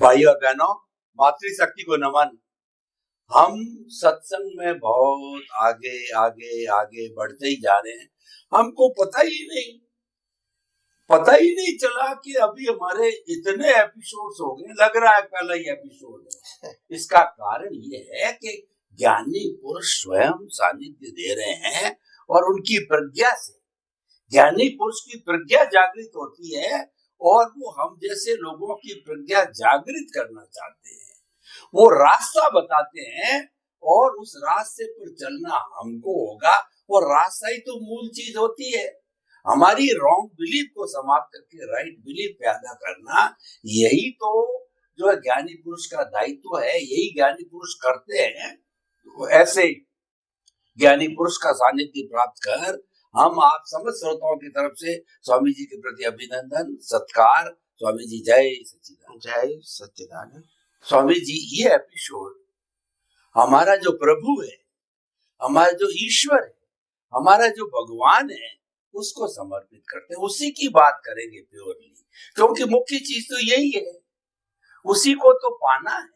भाई और बहनों, मातृशक्ति को नमन। हम सत्संग में बहुत आगे आगे आगे बढ़ते ही जा रहे हैं। हमको पता ही नहीं चला कि अभी हमारे इतने एपिसोड्स हो गए। लग रहा है पहला ही एपिसोड है। इसका कारण ये है कि ज्ञानी पुरुष स्वयं सानिध्य दे रहे हैं और उनकी प्रज्ञा से ज्ञानी पुरुष की प्रज्ञा जागृत होती है और वो हम जैसे लोगों की प्रज्ञा जागृत करना चाहते हैं। वो रास्ता बताते हैं और उस रास्ते पर चलना हमको होगा। और रास्ता ही तो मूल चीज होती है। हमारी रॉन्ग बिलीफ को समाप्त करके राइट बिलीफ पैदा करना, यही तो जो है ज्ञानी पुरुष का दायित्व है। यही ज्ञानी पुरुष करते हैं। तो ऐसे ज्ञानी पुरुष का सानिध्य प्राप्त कर हम आप समस्त श्रोताओं की तरफ से स्वामी जी के प्रति अभिनंदन सत्कार। स्वामी जी जय सच्चिदानंद। जय सच्चिदानंद। स्वामी जी, ये एपिसोड हमारा जो प्रभु है, हमारा जो ईश्वर है, हमारा जो भगवान है, उसको समर्पित करते हैं। उसी की बात करेंगे प्योरली, क्योंकि मुख्य चीज तो यही है, उसी को तो पाना है।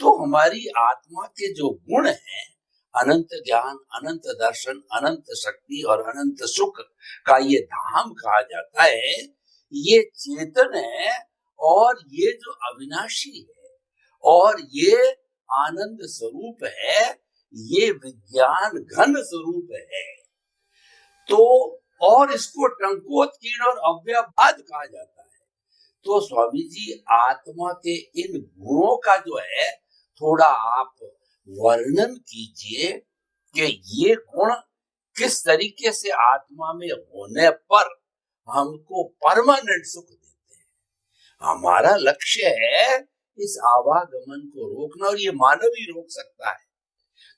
तो हमारी आत्मा के जो गुण हैं, अनंत ज्ञान, अनंत दर्शन, अनंत शक्ति और अनंत सुख का ये धाम कहा जाता है। ये चेतन है और ये जो अविनाशी है और ये आनंद स्वरूप है, ये विज्ञान घन स्वरूप है। तो और इसको टंकोत्कीर्ण और अव्यवहाद कहा जाता है। तो स्वामी जी, आत्मा के इन गुणों का जो है थोड़ा आप वर्णन कीजिए कि ये गुण किस तरीके से आत्मा में होने पर हमको परमानेंट सुख देते हैं। हमारा लक्ष्य है इस आवागमन को रोकना, और ये मानव ही रोक सकता है।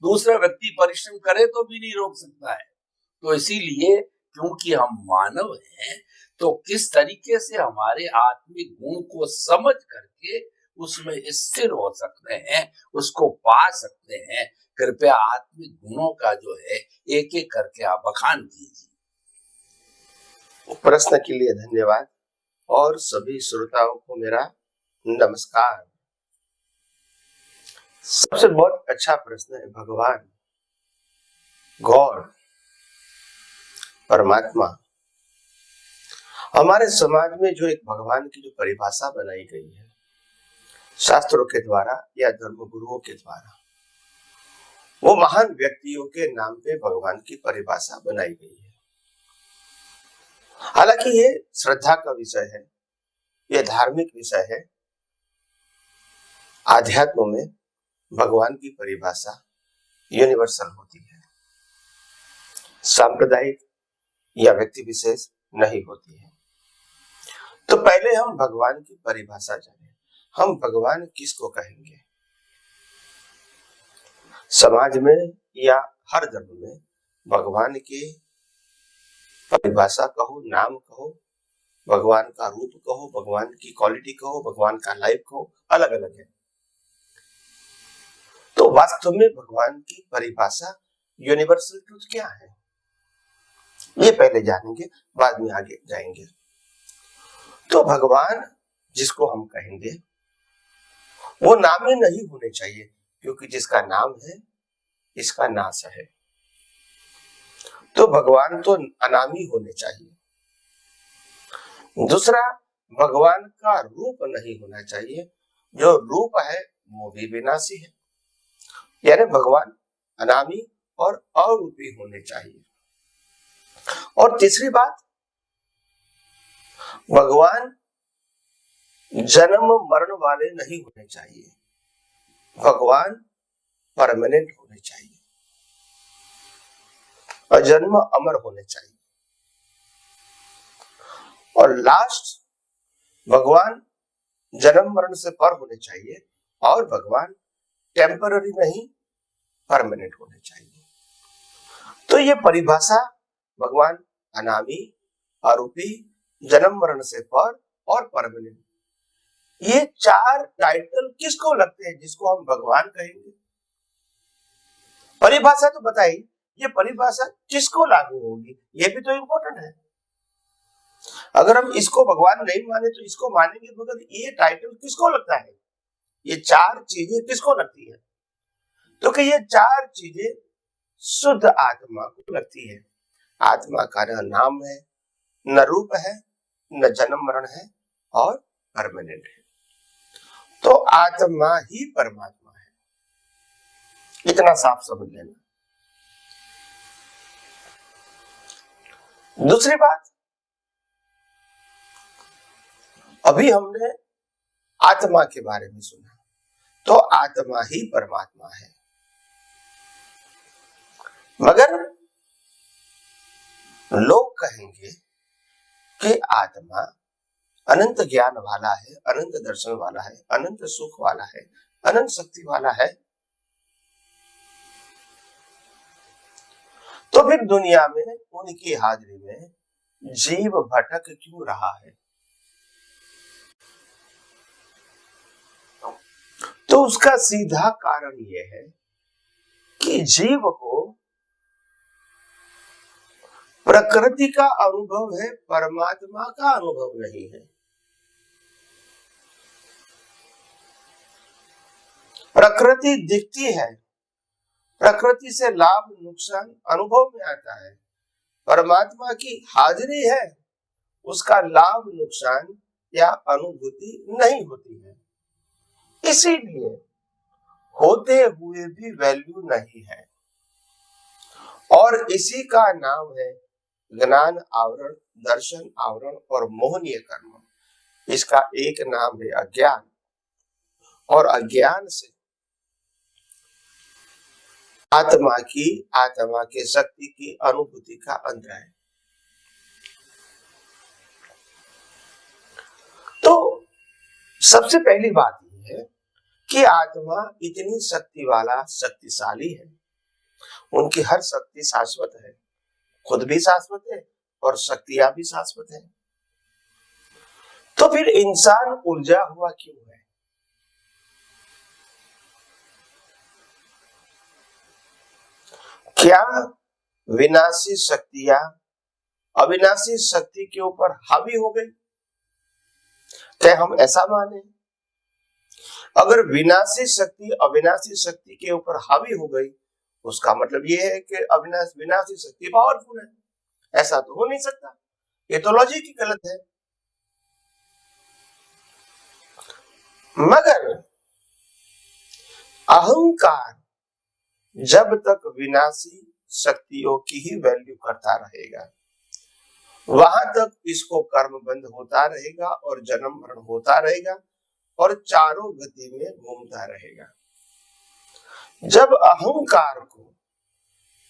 दूसरा व्यक्ति परिश्रम करे तो भी नहीं रोक सकता है। तो इसीलिए क्योंकि हम मानव हैं, तो किस तरीके से हमारे आत्मिक गुण को समझ करके उसमें स्थिर हो सकते हैं, उसको पा सकते हैं। कृपया आत्मिक गुणों का जो है एक एक करके आप बखान कीजिए। प्रश्न के लिए धन्यवाद और सभी श्रोताओं को मेरा नमस्कार। सबसे बहुत अच्छा प्रश्न है भगवान, गॉड, परमात्मा। हमारे समाज में जो एक भगवान की जो परिभाषा बनाई गई है शास्त्रों के द्वारा या धर्म गुरुओं के द्वारा, वो महान व्यक्तियों के नाम पे भगवान की परिभाषा बनाई गई है। हालांकि ये श्रद्धा का विषय है, ये धार्मिक विषय है। आध्यात्म में भगवान की परिभाषा यूनिवर्सल होती है, सांप्रदायिक या व्यक्ति विशेष नहीं होती है। तो पहले हम भगवान की परिभाषा जानें। हम भगवान किसको कहेंगे? समाज में या हर धर्म में भगवान की परिभाषा कहो, नाम कहो, भगवान का रूप कहो, भगवान की क्वालिटी कहो, भगवान का लाइफ कहो, अलग अलग है। तो वास्तव में भगवान की परिभाषा यूनिवर्सल ट्रूथ क्या है, ये पहले जानेंगे, बाद में आगे जाएंगे। तो भगवान जिसको हम कहेंगे वो नाम ही नहीं होने चाहिए, क्योंकि जिसका नाम है इसका नाश है। तो भगवान तो अनामी होने चाहिए। दूसरा, भगवान का रूप नहीं होना चाहिए। जो रूप है वो भी विनाशी है, यानी भगवान अनामी और अरूपी होने चाहिए। और तीसरी बात, भगवान जन्म मरण वाले नहीं होने चाहिए। भगवान परमानेंट होने चाहिए, अजन्म अमर होने चाहिए। और लास्ट, भगवान जन्म मरण से पर होने चाहिए और भगवान टेम्पररी नहीं, परमानेंट होने चाहिए। तो ये परिभाषा भगवान अनामी, अरूपी, जन्म मरण से पर और परमानेंट, ये चार टाइटल किसको लगते हैं जिसको हम भगवान कहेंगे? परिभाषा तो बताइए, ये परिभाषा किसको लागू होगी, ये भी तो इम्पोर्टेंट है। अगर हम इसको भगवान नहीं माने तो इसको मानेंगे, मगर ये टाइटल किसको लगता है? ये चार चीजें किसको लगती है? तो कि ये चार चीजें शुद्ध आत्मा को लगती है। आत्मा का न नाम है, न रूप है, न जन्म मरण है और परमानेंट है। तो आत्मा ही परमात्मा है, इतना साफ समझ लेना। दूसरी बात, अभी हमने आत्मा के बारे में सुना, तो आत्मा ही परमात्मा है। मगर लोग कहेंगे कि आत्मा अनंत ज्ञान वाला है, अनंत दर्शन वाला है, अनंत सुख वाला है, अनंत शक्ति वाला है, तो फिर दुनिया में उनकी हाजिरी में जीव भटक क्यों रहा है? तो उसका सीधा कारण यह है कि जीव को प्रकृति का अनुभव है, परमात्मा का अनुभव नहीं है। प्रकृति दिखती है, प्रकृति से लाभ नुकसान अनुभव में आता है। परमात्मा की हाजिरी है, उसका लाभ नुकसान या अनुभूति नहीं होती है। इसीलिए होते हुए भी वैल्यू नहीं है, और इसी का नाम है ज्ञान आवरण, दर्शन आवरण और मोहनीय कर्म। इसका एक नाम है अज्ञान, और अज्ञान से आत्मा के शक्ति की अनुभूति का अंतर है। तो सबसे पहली बात यह है कि आत्मा इतनी शक्ति वाला, शक्तिशाली है, उनकी हर शक्ति शाश्वत है, खुद भी शाश्वत है और शक्तियां भी शाश्वत है। तो फिर इंसान उलझा हुआ क्यों है? क्या विनाशी शक्तियां अविनाशी शक्ति के ऊपर हावी हो गई? क्या हम ऐसा माने? अगर विनाशी शक्ति अविनाशी शक्ति के ऊपर हावी हो गई, उसका मतलब यह है कि विनाशी शक्ति पावरफुल है। ऐसा तो हो नहीं सकता, ये तो लॉजिक ही गलत है। मगर अहंकार जब तक विनाशी शक्तियों की ही वैल्यू करता रहेगा, वहां तक इसको कर्म बंद होता रहेगा और जन्म मरण होता रहेगा और चारों गति में घूमता रहेगा। जब अहंकार को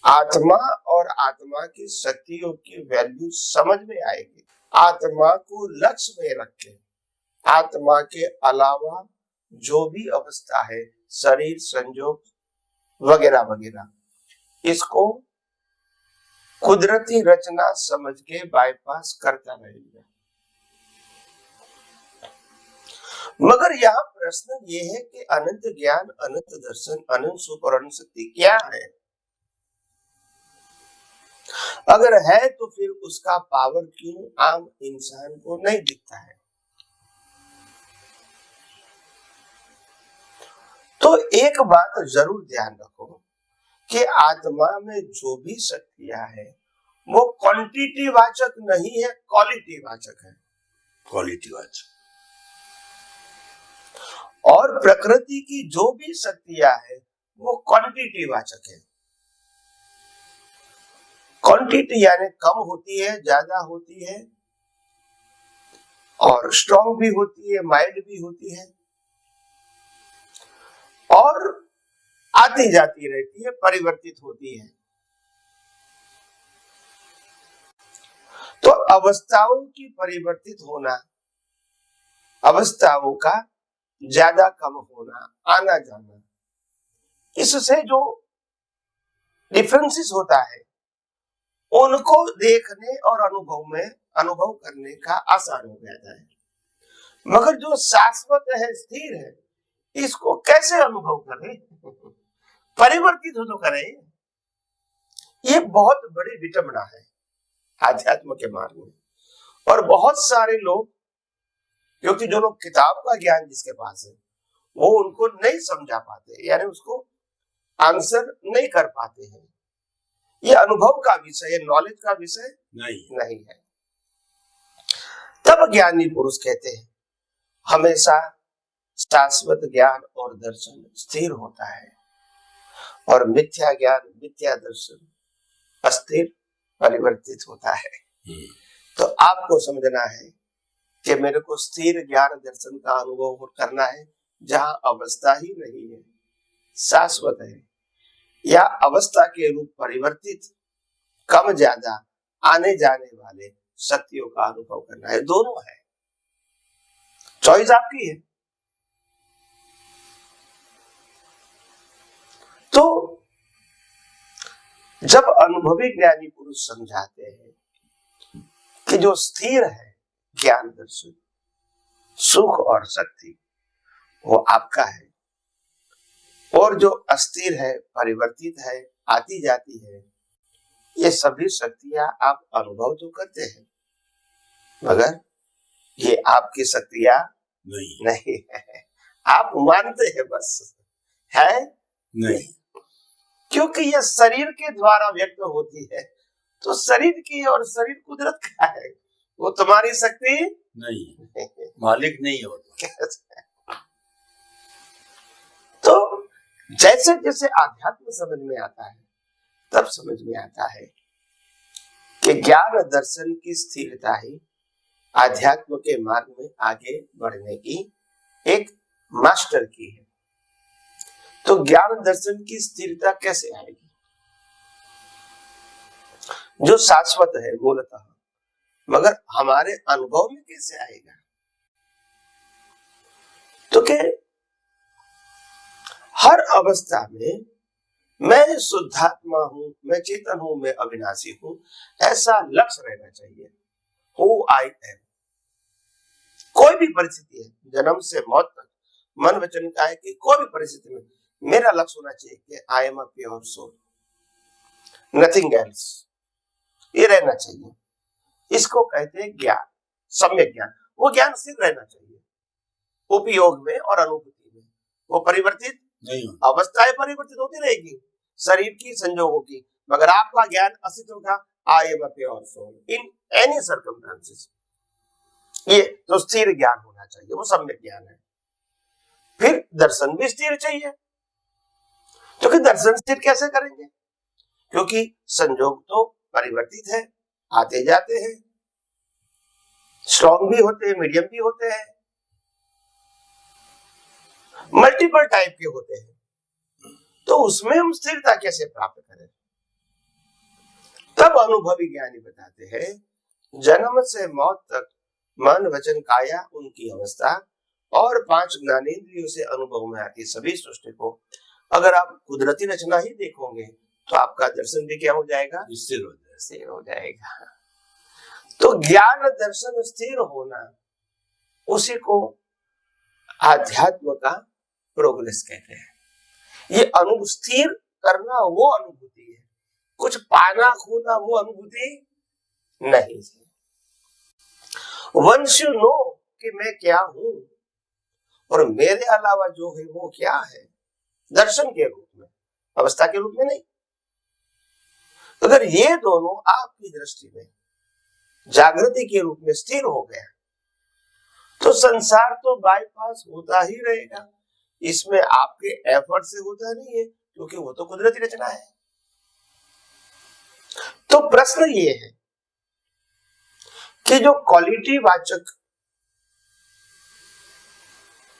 आत्मा और आत्मा की शक्तियों की वैल्यू समझ में आएगी, आत्मा को लक्ष्य में रख के आत्मा के अलावा जो भी अवस्था है, शरीर संयोग वगैरह वगैरह, इसको कुदरती रचना समझ के बाईपास करता रहेगा। मगर यहाँ प्रश्न ये है कि अनंत ज्ञान, अनंत दर्शन, अनंत सुख और अनंत शक्ति क्या है? अगर है तो फिर उसका पावर क्यों आम इंसान को नहीं दिखता है? तो एक बात जरूर ध्यान रखो कि आत्मा में जो भी शक्तियां है वो क्वांटिटी वाचक नहीं है, क्वालिटी वाचक है। क्वालिटी वाचक। और प्रकृति की जो भी शक्तियां है वो क्वांटिटी वाचक है। क्वांटिटी यानी कम होती है, ज्यादा होती है, और स्ट्रॉन्ग भी होती है, माइल्ड भी होती है, और आती जाती रहती है, परिवर्तित होती है। तो अवस्थाओं की परिवर्तित होना, अवस्थाओं का ज्यादा कम होना, आना जाना, इससे जो डिफरेंसेस होता है उनको देखने और अनुभव करने का आसान हो जाता है। मगर जो शाश्वत है, स्थिर है, इसको कैसे अनुभव करें? परिवर्तित हो तो करें। ये बहुत बड़ी विडंबना है आध्यात्म के मार्ग में। और बहुत सारे लोग, क्योंकि जो लोग किताब का ज्ञान जिसके पास है वो उनको नहीं समझा पाते, यानी उसको आंसर नहीं कर पाते हैं। ये अनुभव का विषय, ये नॉलेज का विषय नहीं है। तब ज्ञानी पुरुष कहते हैं हमेशा शाश्वत ज्ञान और दर्शन स्थिर होता है और मिथ्या ज्ञान, मिथ्या दर्शन अस्थिर, परिवर्तित होता है। तो आपको समझना है कि मेरे को स्थिर ज्ञान दर्शन का अनुभव करना है जहां अवस्था ही नहीं है, शाश्वत है, या अवस्था के रूप परिवर्तित, कम ज्यादा आने जाने वाले सत्यों का अनुभव करना है। दोनों है, चॉइस आपकी है। तो जब अनुभवी ज्ञानी पुरुष समझाते हैं कि जो स्थिर है ज्ञान दर्शन, सुख और शक्ति, वो आपका है, और जो अस्थिर है, परिवर्तित है, आती जाती है, ये सभी शक्तियां आप अनुभव तो करते हैं मगर ये आपकी शक्तियां नहीं है। आप मानते हैं बस, है नहीं, क्योंकि ये शरीर के द्वारा व्यक्त होती है। तो शरीर की, और शरीर कुदरत का है, वो तुम्हारी शक्ति नहीं, मालिक नहीं होता। तो जैसे जैसे आध्यात्म समझ में आता है तब समझ में आता है कि ज्ञान दर्शन की स्थिरता ही आध्यात्म के मार्ग में आगे बढ़ने की एक मास्टर की है। तो ज्ञान दर्शन की स्थिरता कैसे आएगी? जो शाश्वत है मूलतः, मगर हमारे अनुभव में कैसे आएगा? तो कि हर अवस्था में मैं शुद्धात्मा हूं, मैं चेतन हूं, मैं अविनाशी हूं, ऐसा लक्ष्य रहना चाहिए। Who I am. कोई भी परिस्थिति है, जन्म से मौत तक, मन वचन काया की कोई भी परिस्थिति में मेरा लक्ष्य होना चाहिए कि I am a pure soul, nothing else. ये रहना चाहिए। इसको कहते हैं ज्ञान, सम्यक ज्ञान। वो ज्ञान स्थिर रहना चाहिए उपयोग में और अनुभूति में। वो परिवर्तित नहीं, अवस्थाएं परिवर्तित होती रहेगी शरीर की, संजोगों की, मगर आपका ज्ञान अस्तित्व का I am a pure soul in any circumstances. ये तो स्थिर ज्ञान होना चाहिए, वो सम्यक ज्ञान है। फिर दर्शन भी स्थिर चाहिए, क्योंकि दर्शन स्थिर कैसे करेंगे? क्योंकि संजोग तो परिवर्तित है, आते जाते हैं, स्ट्रॉन्ग भी होते हैं, मीडियम भी होते हैं, मल्टीपल टाइप के होते हैं। तो उसमें हम स्थिरता कैसे प्राप्त करें? तब अनुभवी ज्ञानी बताते हैं जन्म से मौत तक मन वचन काया उनकी अवस्था और 5 ज्ञानेंद्रियों से अनुभव में आती सभी सृष्टि को अगर आप कुदरती रचना ही देखोगे तो आपका दर्शन भी क्या हो जाएगा? स्थिर हो जाएगा। तो ज्ञान दर्शन स्थिर होना, उसी को आध्यात्म का प्रोग्रेस कहते हैं। ये अनुभव स्थिर करना वो अनुभूति है, कुछ पाना खोना वो अनुभूति नहीं है। वंस यू नो कि मैं क्या हूं और मेरे अलावा जो है वो क्या है, दर्शन के रूप में, अवस्था के रूप में नहीं। अगर ये दोनों आपकी दृष्टि में जागृति के रूप में स्थिर हो गया तो संसार तो बाईपास होता ही रहेगा। इसमें आपके एफर्ट से होता नहीं है, क्योंकि वो तो कुदरती रचना है। तो प्रश्न ये है कि जो क्वालिटी वाचक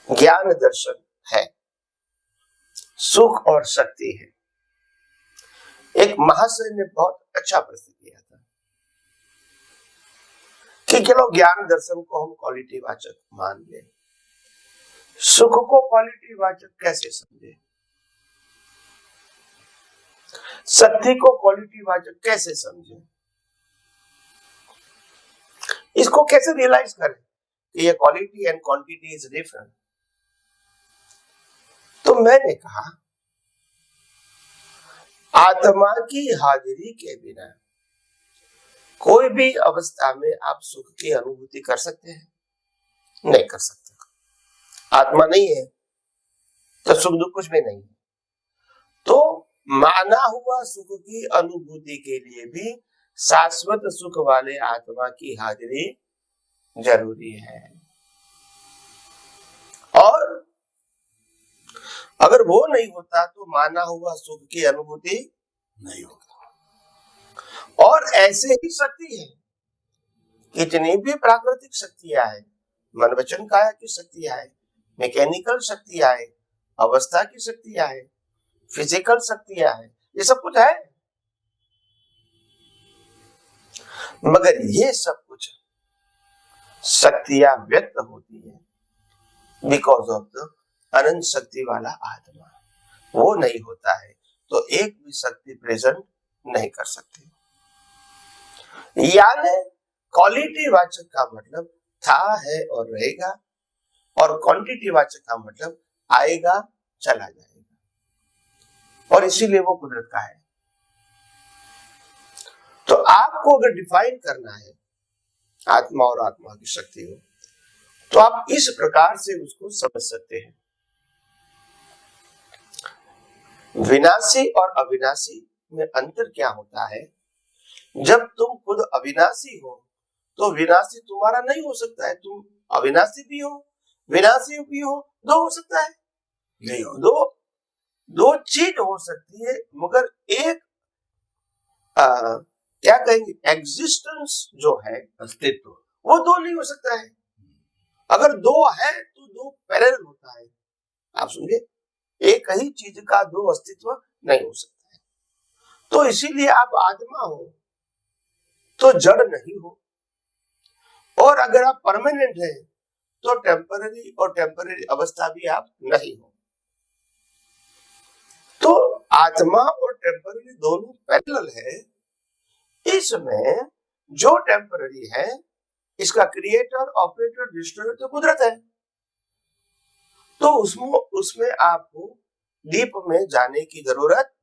ज्ञान दर्शन है, सुख और शक्ति है, एक महाशय ने बहुत अच्छा प्रश्न किया था कि चलो ज्ञान दर्शन को हम क्वालिटी वाचक मान लें, सुख को क्वालिटी वाचक कैसे समझे, शक्ति को क्वालिटी वाचक कैसे समझे, इसको कैसे रियलाइज करें कि ये quality and quantity is different. तो मैंने कहा आत्मा की हाजिरी के बिना कोई भी अवस्था में आप सुख की अनुभूति कर सकते हैं? नहीं कर सकते। आत्मा नहीं है तो सुख दुख कुछ भी नहीं है। तो माना हुआ सुख की अनुभूति के लिए भी शाश्वत सुख वाले आत्मा की हाजिरी जरूरी है। और अगर वो नहीं होता तो माना हुआ सुख की अनुभूति नहीं होगा। और ऐसे ही शक्ति है, कितनी भी प्राकृतिक शक्तियां हैं, मन वचन काया की शक्तियां हैं, मैकेनिकल शक्तियां हैं, अवस्था की शक्तियां हैं, फिजिकल शक्तियां हैं, ये सब कुछ है। मगर ये सब कुछ शक्तियां व्यक्त होती है बिकॉज ऑफ द अनंत शक्ति वाला आत्मा। वो नहीं होता है तो एक भी शक्ति प्रेजेंट नहीं कर सकती। यानी क्वालिटी वाचक का मतलब था, है और रहेगा, और क्वांटिटी वाचक का मतलब आएगा चला जाएगा, और इसीलिए वो कुदरत का है। तो आपको अगर डिफाइन करना है आत्मा और आत्मा की शक्ति को, तो आप इस प्रकार से उसको समझ सकते हैं। विनाशी और अविनाशी में अंतर क्या होता है? जब तुम खुद अविनाशी हो तो विनाशी तुम्हारा नहीं हो सकता है। तुम अविनाशी भी हो, विनाशी भी हो, दो हो सकता है नहीं हो। दो चीज हो सकती है, मगर एक क्या कहेंगे, एग्जिस्टेंस जो है, अस्तित्व, वो दो नहीं हो सकता है। अगर दो है तो दो पैरेलल होता है। आप सुनिए, एक ही चीज का दो अस्तित्व नहीं हो सकता है। तो इसीलिए आप आत्मा हो तो जड़ नहीं हो, और अगर आप परमानेंट है तो टेम्पररी और टेम्पररी अवस्था भी आप नहीं हो। तो आत्मा और टेम्पररी दोनों पैरेलल है। इसमें जो टेम्पररी है, इसका क्रिएटर, ऑपरेटर, डिस्ट्रॉयर तो कुदरत है। तो उसमें आपको डीप में जाने की जरूरत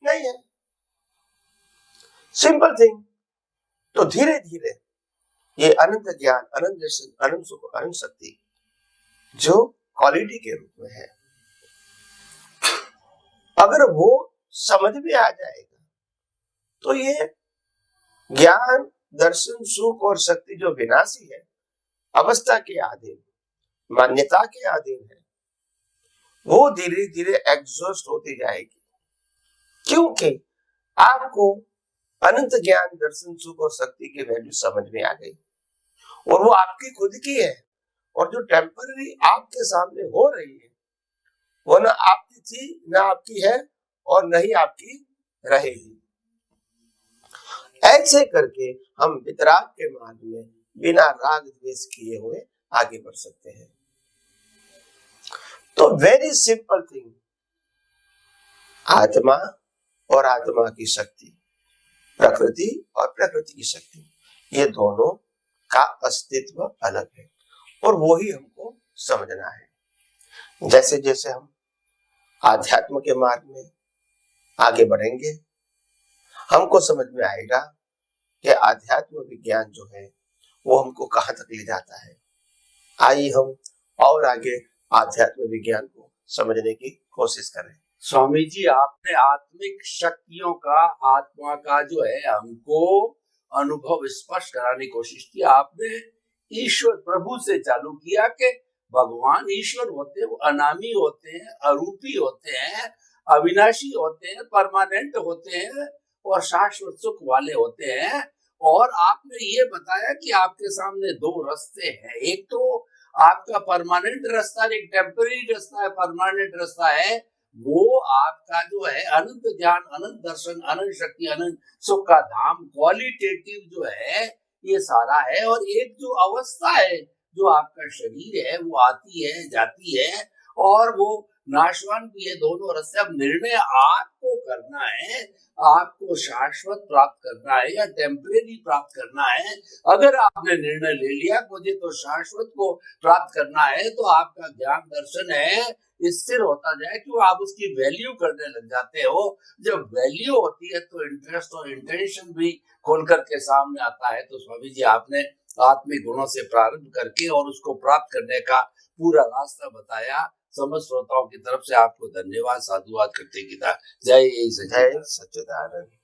नहीं है। Simple thing. तो धीरे धीरे ये अनंत ज्ञान, अनंत दर्शन, अनंत सुख, अनंत शक्ति जो क्वालिटी के रूप में है, अगर वो समझ में आ जाएगा तो ये ज्ञान, दर्शन, सुख और शक्ति जो विनाशी है, अवस्था के अधीन, मान्यता के अधीन है, वो धीरे धीरे एग्जॉस्ट होती जाएगी। क्योंकि आपको अनंत ज्ञान, दर्शन, सुख और शक्ति की वैल्यू समझ में आ गई, और वो आपकी खुद की है। और जो टेम्पररी आपके सामने हो रही है, वो ना आपकी थी, ना आपकी है, और न ही आपकी रहेगी। ऐसे करके हम वितराग के मार्ग में बिना राग द्वेष किए हुए आगे बढ़ सकते हैं। तो वेरी सिंपल थिंग, आत्मा और आत्मा की शक्ति, प्रकृति और प्रकृति की शक्ति, ये दोनों का अस्तित्व अलग है, और वो ही हमको समझना है। जैसे जैसे हम आध्यात्म के मार्ग में आगे बढ़ेंगे, हमको समझ में आएगा कि आध्यात्म विज्ञान जो है वो हमको कहां तक ले जाता है। आइए हम और आगे आध्यात्म विज्ञान को समझने की कोशिश करें। स्वामी जी, आपने आत्मिक शक्तियों का, आत्मा का जो है हमको अनुभव स्पष्ट कराने की कोशिश की। आपने ईश्वर प्रभु से चालू किया कि भगवान ईश्वर होते हैं, वो अनामी होते हैं, अरूपी होते हैं, अविनाशी होते हैं, परमानेंट होते हैं और शाश्वत सुख वाले होते हैं। और आपने ये बताया कि आपके सामने दो रास्ते हैं, एक तो आपका परमानेंट रास्ता, एक टेम्पररी रास्ता है। परमानेंट रास्ता है वो आपका जो है अनंत ज्ञान, अनंत दर्शन, अनंत शक्ति, अनंत सुख का धाम, क्वालिटेटिव जो है ये सारा है। और एक जो अवस्था है, जो आपका शरीर है, वो आती है, जाती है, और वो नाशवान भी है। दोनों रास्ते। अब निर्णय आपको करना है, आपको शाश्वत प्राप्त करना है या टेम्परेरी प्राप्त करना है। अगर आपने निर्णय ले लिया मुझे तो शाश्वत को प्राप्त करना है, तो आपका ज्ञान दर्शन है स्थिर होता जाए कि वो आप उसकी वैल्यू करने लग जाते हो। जब वैल्यू होती है तो इंटरेस्ट और इंटेंशन भी खोल करके सामने आता है। तो स्वामी जी आपने आत्मिक गुणों से प्रारंभ करके और उसको प्राप्त करने का पूरा रास्ता बताया। समस्त श्रोताओं की तरफ से आपको धन्यवाद साधुवाद करते गीता। जय जय सच्चिदानंद।